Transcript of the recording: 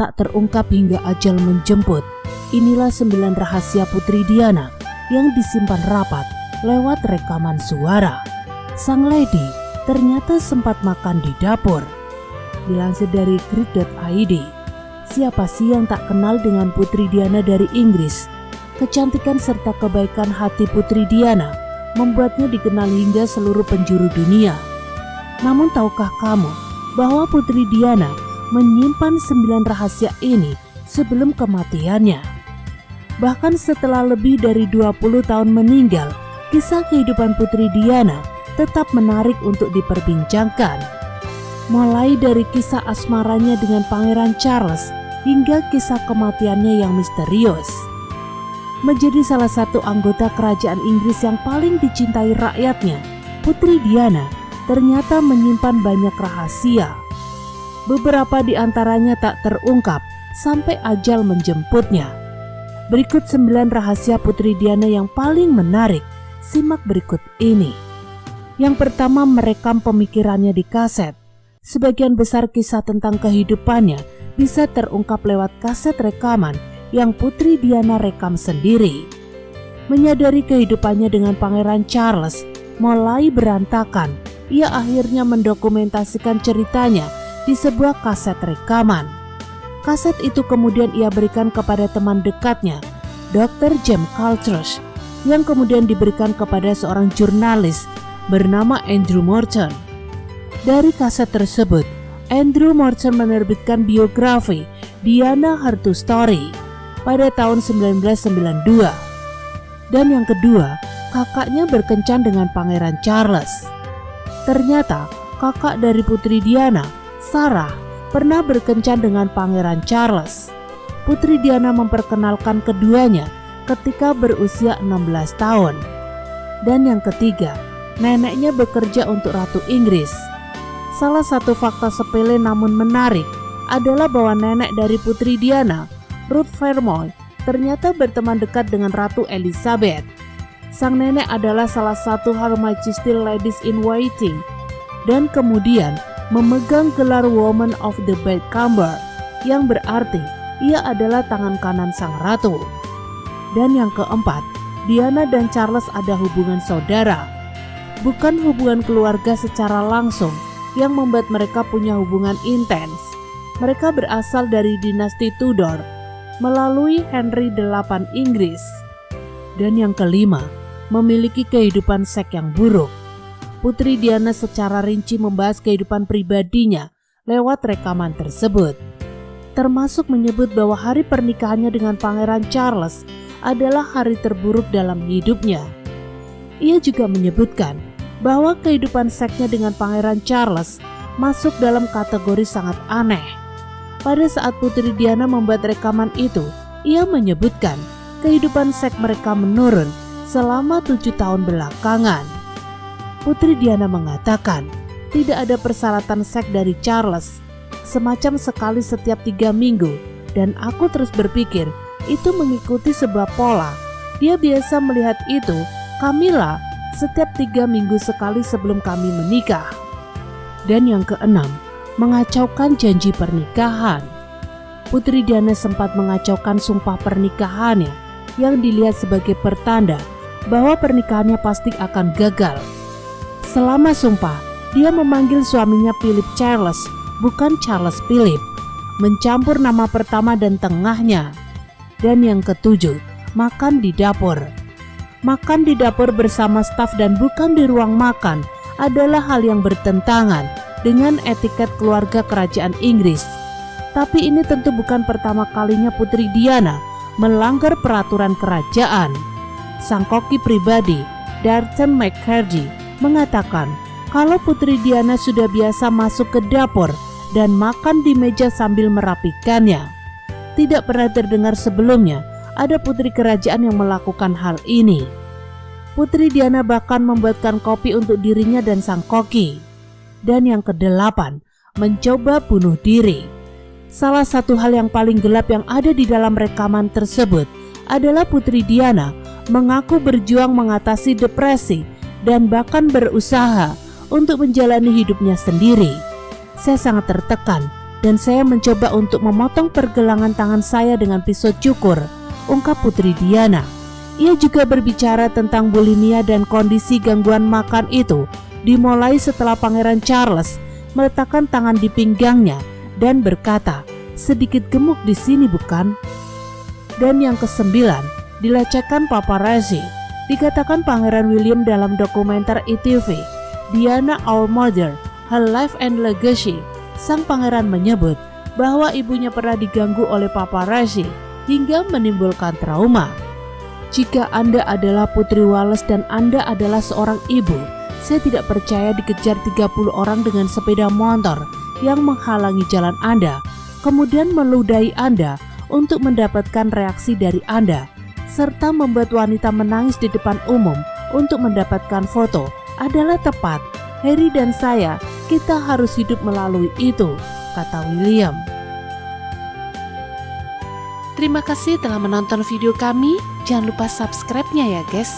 tak terungkap hingga ajal menjemput. Inilah 9 rahasia Putri Diana yang disimpan rapat lewat rekaman suara. Sang lady ternyata sempat makan di dapur. Dilansir dari grid.id, siapa sih yang tak kenal dengan Putri Diana dari Inggris? Kecantikan serta kebaikan hati Putri Diana membuatnya dikenal hingga seluruh penjuru dunia. Namun tahukah kamu bahwa Putri Diana menyimpan 9 rahasia ini sebelum kematiannya? Bahkan setelah lebih dari 20 tahun meninggal, kisah kehidupan Putri Diana tetap menarik untuk diperbincangkan. Mulai dari kisah asmaranya dengan Pangeran Charles hingga kisah kematiannya yang misterius. Menjadi salah satu anggota kerajaan Inggris yang paling dicintai rakyatnya, Putri Diana ternyata menyimpan banyak rahasia. Beberapa di antaranya tak terungkap sampai ajal menjemputnya. Berikut 9 rahasia Putri Diana yang paling menarik. Simak berikut ini. Yang pertama, merekam pemikirannya di kaset. Sebagian besar kisah tentang kehidupannya bisa terungkap lewat kaset rekaman yang Putri Diana rekam sendiri. Menyadari kehidupannya dengan Pangeran Charles mulai berantakan, ia akhirnya mendokumentasikan ceritanya di sebuah kaset rekaman. Kaset itu kemudian ia berikan kepada teman dekatnya, Dr. James Calthrush, yang kemudian diberikan kepada seorang jurnalis bernama Andrew Morton. Dari kaset tersebut, Andrew Morton menerbitkan biografi Diana Her True Story pada tahun 1992. Dan yang kedua, kakaknya berkencan dengan Pangeran Charles. Ternyata kakak dari Putri Diana, Sarah, pernah berkencan dengan Pangeran Charles. Putri Diana memperkenalkan keduanya ketika berusia 16 tahun. Dan yang ketiga, neneknya bekerja untuk Ratu Inggris. Salah satu fakta sepele namun menarik adalah bahwa nenek dari Putri Diana, Ruth Fairmont, ternyata berteman dekat dengan Ratu Elizabeth. Sang nenek adalah salah satu Her Majesty Ladies in Waiting dan kemudian memegang gelar Woman of the Bedchamber, yang berarti ia adalah tangan kanan sang ratu. Dan yang keempat, Diana dan Charles ada hubungan saudara, bukan hubungan keluarga secara langsung yang membuat mereka punya hubungan intens. Mereka berasal dari dinasti Tudor melalui Henry VIII Inggris. Dan yang kelima, memiliki kehidupan seks yang buruk. Putri Diana secara rinci membahas kehidupan pribadinya lewat rekaman tersebut, termasuk menyebut bahwa hari pernikahannya dengan Pangeran Charles adalah hari terburuk dalam hidupnya. Ia juga menyebutkan bahwa kehidupan seksnya dengan Pangeran Charles masuk dalam kategori sangat aneh. Pada saat Putri Diana membuat rekaman itu, ia menyebutkan kehidupan seks mereka menurun selama 7 tahun belakangan. Putri Diana mengatakan tidak ada persyaratan seks dari Charles, semacam sekali setiap 3 minggu, dan aku terus berpikir itu mengikuti sebuah pola. Dia biasa melihat itu, Camilla, setiap 3 minggu sekali sebelum kami menikah. Dan yang keenam, mengacaukan janji pernikahan. Putri Diana sempat mengacaukan sumpah pernikahannya yang dilihat sebagai pertanda bahwa pernikahannya pasti akan gagal. Selama sumpah, dia memanggil suaminya Philip Charles, bukan Charles Philip, mencampur nama pertama dan tengahnya. Dan yang ketujuh, makan di dapur. Makan di dapur bersama staf dan bukan di ruang makan adalah hal yang bertentangan dengan etiket keluarga kerajaan Inggris. Tapi ini tentu bukan pertama kalinya Putri Diana melanggar peraturan kerajaan. Sang koki pribadi, Darton McCarthy, mengatakan kalau Putri Diana sudah biasa masuk ke dapur dan makan di meja sambil merapikannya. Tidak pernah terdengar sebelumnya ada putri kerajaan yang melakukan hal ini. Putri Diana bahkan membuatkan kopi untuk dirinya dan sang koki. Dan yang kedelapan, mencoba bunuh diri. Salah satu hal yang paling gelap yang ada di dalam rekaman tersebut adalah Putri Diana mengaku berjuang mengatasi depresi dan bahkan berusaha untuk menjalani hidupnya sendiri. Saya sangat tertekan dan saya mencoba untuk memotong pergelangan tangan saya dengan pisau cukur, ungkap Putri Diana. Ia juga berbicara tentang bulimia dan kondisi gangguan makan itu dimulai setelah Pangeran Charles meletakkan tangan di pinggangnya dan berkata, "Sedikit gemuk di sini bukan?" Dan yang kesembilan, dilecehkan paparazzi. Dikatakan Pangeran William dalam dokumenter ITV Diana Our Mother, Her Life and Legacy. Sang pangeran menyebut bahwa ibunya pernah diganggu oleh paparazzi hingga menimbulkan trauma. Jika Anda adalah Putri Wales dan Anda adalah seorang ibu, saya tidak percaya dikejar 30 orang dengan sepeda motor yang menghalangi jalan Anda, kemudian meludahi Anda untuk mendapatkan reaksi dari Anda, serta membuat wanita menangis di depan umum untuk mendapatkan foto adalah tepat. Harry dan saya, kita harus hidup melalui itu, kata William. Terima kasih telah menonton video kami. Jangan lupa subscribe-nya ya guys.